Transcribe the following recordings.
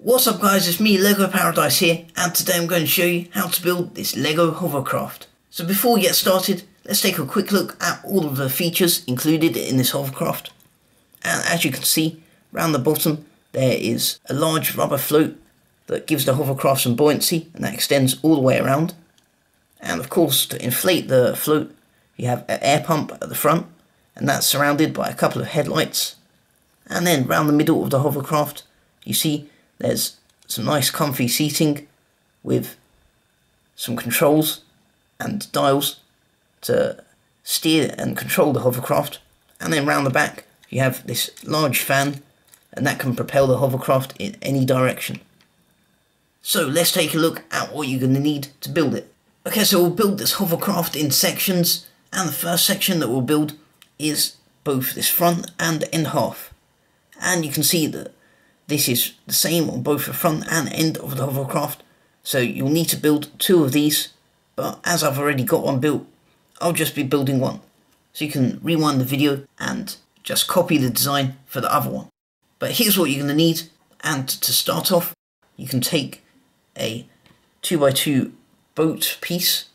What's up guys, it's me Lego Paradise here, and today I'm going to show you how to build this Lego hovercraft. So before we get started, let's take a quick look at all of the features included in this hovercraft. And as you can see, around the bottom there is a large rubber float that gives the hovercraft some buoyancy, and that extends all the way around. And of course, to inflate the float, you have an air pump at the front, and that's surrounded by a couple of headlights. And then around the middle of the hovercraft, you see there's some nice comfy seating with some controls and dials to steer and control the hovercraft. And then round the back you have this large fan, and that can propel the hovercraft in any direction. So let's take a look at what you're going to need to build it. Okay, so we'll build this hovercraft in sections, and the first section that we'll build is both this front and end half. And you can see that this is the same on both the front and end of the hovercraft, so you'll need to build two of these, but as I've already got one built, I'll just be building one. So you can rewind the video and just copy the design for the other one. But here's what you're going to need, and to start off, you can take a 2x2 boat piece,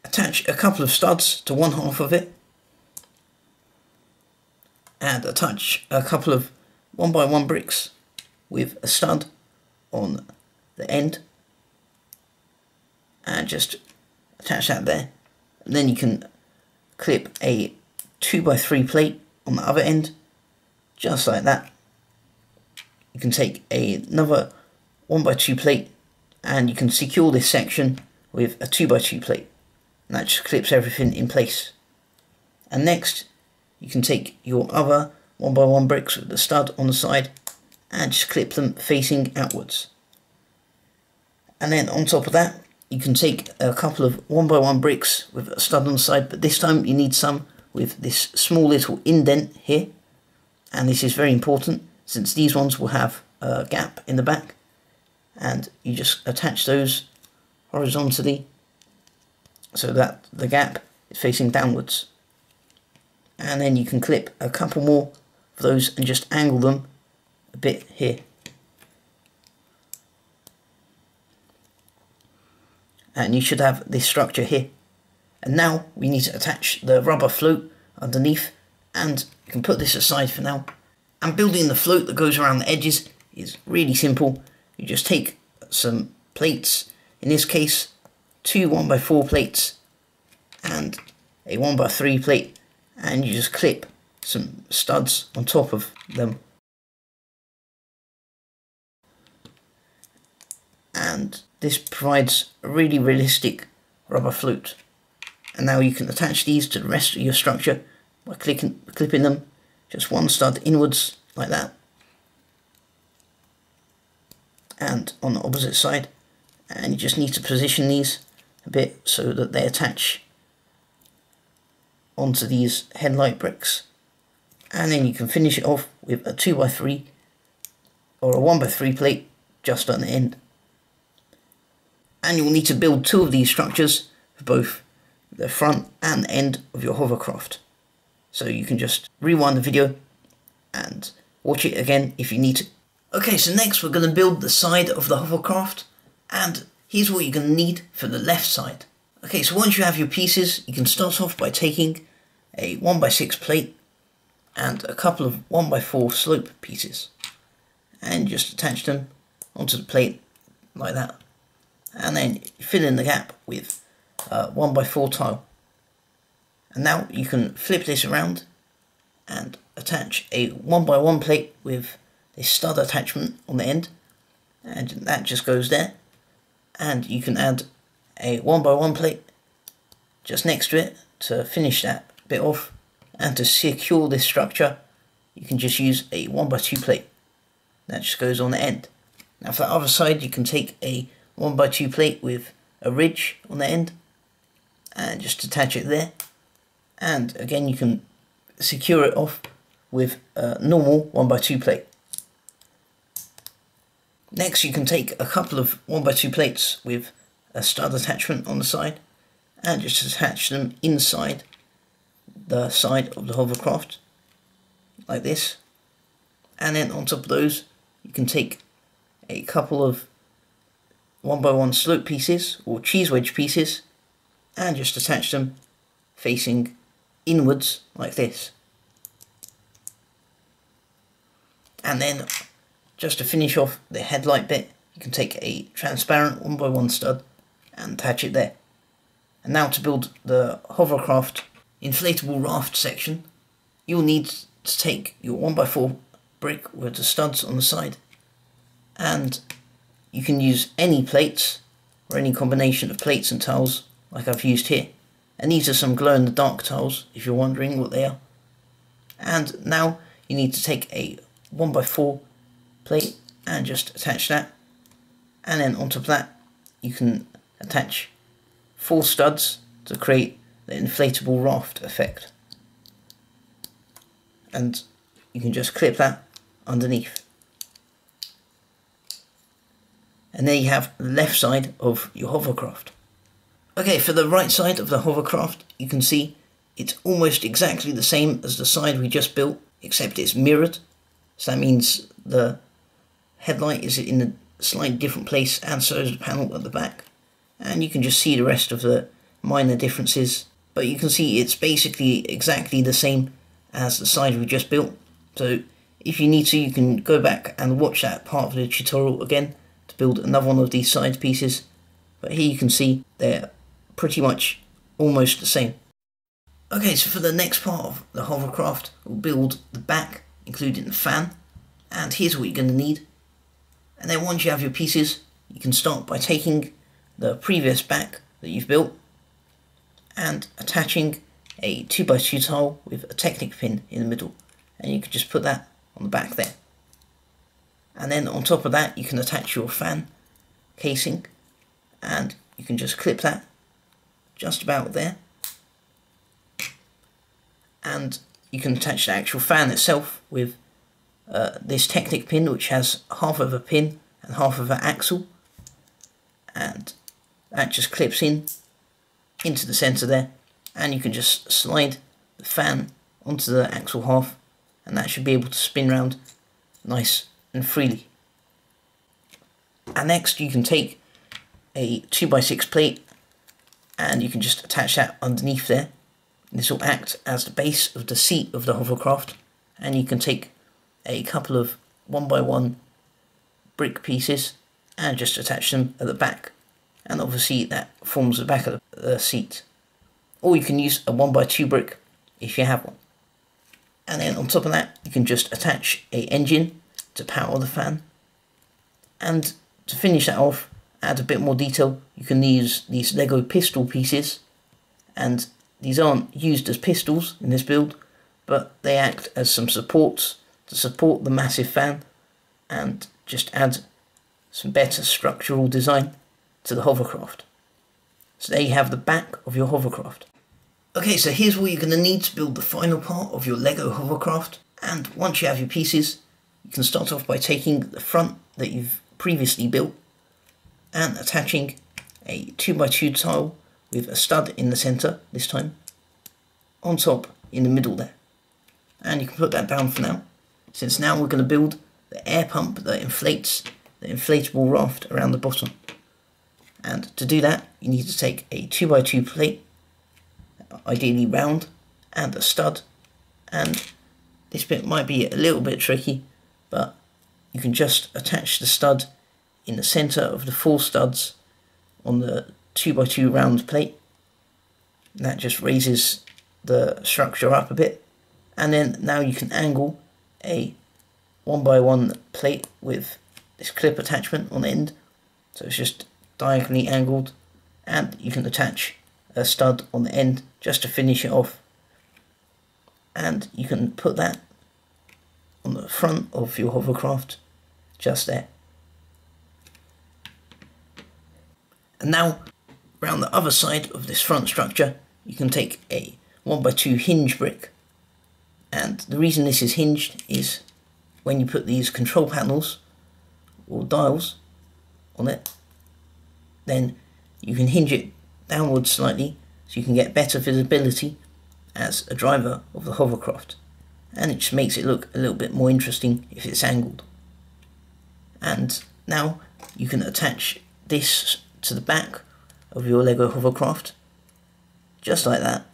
attach a couple of studs to one half of it, and attach a couple of 1x1 bricks with a stud on the end, and just attach that there. And then you can clip a 2x3 plate on the other end, just like that. You can take another 1x2 plate, and you can secure this section with a 2x2 plate, and that just clips everything in place. And next you can take your other 1x1 bricks with the stud on the side and just clip them facing outwards. And then on top of that, you can take a couple of 1x1 bricks with a stud on the side, but this time you need some with this small little indent here. And this is very important, since these ones will have a gap in the back, and you just attach those horizontally so that the gap is facing downwards. And then you can clip a couple more of those and just angle them a bit here. And you should have this structure here. And now we need to attach the rubber float underneath, and you can put this aside for now. And building the float that goes around the edges is really simple. You just take some plates, in this case 2 1x4 plates and a 1x3 plate, and you just clip some studs on top of them. And this provides a really realistic rubber float. And now you can attach these to the rest of your structure by clipping them just one stud inwards like that, and on the opposite side. And you just need to position these a bit so that they attach onto these headlight bricks. And then you can finish it off with a 2x3 or a 1x3 plate just on the end. And you'll need to build two of these structures for both the front and end of your hovercraft. So you can just rewind the video and watch it again if you need to. Okay, so next we're going to build the side of the hovercraft, and here's what you're going to need for the left side. Okay, so once you have your pieces, you can start off by taking a 1x6 plate and a couple of 1x4 slope pieces, and just attach them onto the plate like that. And then fill in the gap with a 1x4 tile. And now you can flip this around and attach a 1x1 plate with this stud attachment on the end, and that just goes there. And you can add a 1x1 plate just next to it to finish that bit off. And to secure this structure, you can just use a 1x2 plate that just goes on the end. Now for the other side, you can take a 1x2 plate with a ridge on the end and just attach it there. And again, you can secure it off with a normal 1x2 plate. Next, you can take a couple of 1x2 plates with a stud attachment on the side and just attach them inside the side of the hovercraft like this. And then on top of those, you can take a couple of 1x1 slope pieces or cheese wedge pieces and just attach them facing inwards like this. And then just to finish off the headlight bit, you can take a transparent 1x1 stud and attach it there. And now to build the Hovercraft inflatable raft section, you'll need to take your 1x4 brick with the studs on the side, and you can use any plates or any combination of plates and tiles like I've used here. And these are some glow-in-the-dark tiles if you're wondering what they are. And now you need to take a 1x4 plate and just attach that, and then on top of that you can attach 4 studs to create the inflatable raft effect, and you can just clip that underneath. And there you have the left side of your hovercraft. Okay, for the right side of the hovercraft, you can see it's almost exactly the same as the side we just built, except it's mirrored. So that means the headlight is in a slightly different place, and so is the panel at the back. And you can just see the rest of the minor differences, but you can see it's basically exactly the same as the side we just built. So if you need to, you can go back and watch that part of the tutorial again to build another one of these side pieces. But here you can see they're pretty much almost the same. Okay, so for the next part of the hovercraft, we'll build the back, including the fan. And here's what you're going to need. And then once you have your pieces, you can start by taking the previous back that you've built and attaching a 2x2 tile with a Technic pin in the middle, and you can just put that on the back there. And then on top of that you can attach your fan casing, and you can just clip that just about there, and you can attach the actual fan itself with this Technic pin, which has half of a pin and half of an axle, and that just clips into the center there, and you can just slide the fan onto the axle half, and that should be able to spin round nice and freely. And next you can take a 2x6 plate and you can just attach that underneath there. This will act as the base of the seat of the hovercraft, and you can take a couple of 1x1 brick pieces and just attach them at the back, and obviously that forms the back of the seat. Or you can use a 1x2 brick if you have one. And then on top of that you can just attach a engine to power the fan. And to finish that off, add a bit more detail, you can use these Lego pistol pieces, and these aren't used as pistols in this build, but they act as some supports to support the massive fan and just add some better structural design to the hovercraft. So there you have the back of your hovercraft. Okay, so here's what you're going to need to build the final part of your Lego hovercraft. And once you have your pieces, you can start off by taking the front that you've previously built and attaching a 2x2 tile with a stud in the center this time on top in the middle there. And you can put that down for now, since now we're going to build the air pump that inflates the inflatable raft around the bottom. And to do that you need to take a 2x2 plate, ideally round, and a stud. And this bit might be a little bit tricky, but you can just attach the stud in the center of the 4 studs on the 2x2 round plate. And that just raises the structure up a bit. And then now you can angle a 1x1 plate with this clip attachment on the end, so it's just diagonally angled, and you can attach a stud on the end just to finish it off. And you can put that on the front of your hovercraft just there. And now around the other side of this front structure you can take a 1x2 hinge brick, and the reason this is hinged is when you put these control panels or dials on it, then you can hinge it downwards slightly so you can get better visibility as a driver of the hovercraft, and it just makes it look a little bit more interesting if it's angled. And Now you can attach this to the back of your Lego Hovercraft, just like that,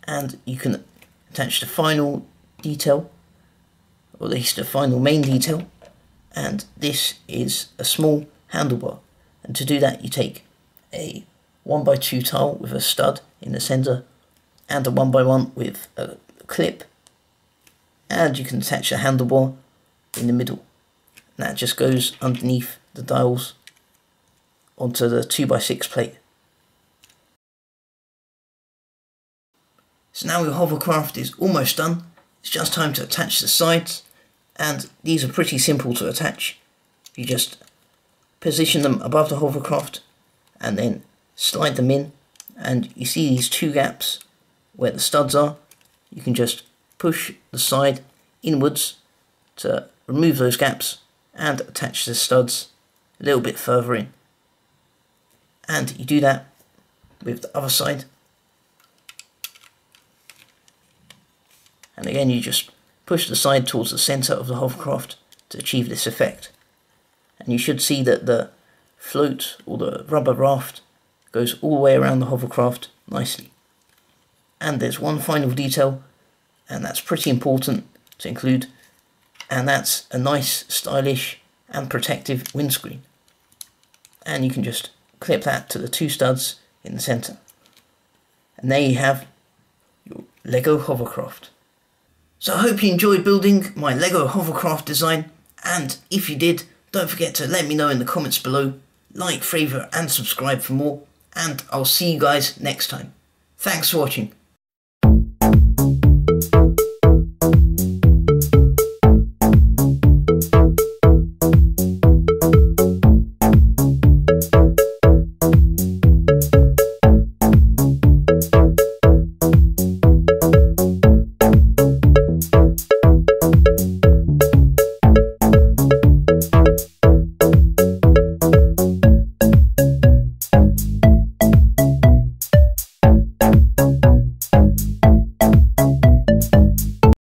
and you can attach the final detail, or at least the final main detail, and this is a small handlebar. And to do that, you take a 1x2 tile with a stud in the center and a 1x1 with a clip, and you can attach a handlebar in the middle. And that just goes underneath the dials onto the 2x6 plate. So now your hovercraft is almost done. It's just time to attach the sides, and these are pretty simple to attach. You just position them above the hovercraft and then slide them in, and you see these two gaps where the studs are. You can just push the side inwards to remove those gaps and attach the studs a little bit further in. And you do that with the other side. And again, you just push the side towards the center of the hovercraft to achieve this effect. And you should see that the float, or the rubber raft, goes all the way around the hovercraft nicely. And there's one final detail, and that's pretty important to include, and that's a nice, stylish and protective windscreen. And you can just clip that to the two studs in the center. And there you have your Lego Hovercraft. So I hope you enjoyed building my Lego Hovercraft design, and if you did, don't forget to let me know in the comments below, like, favourite and subscribe for more, and I'll see you guys next time. Thanks for watching.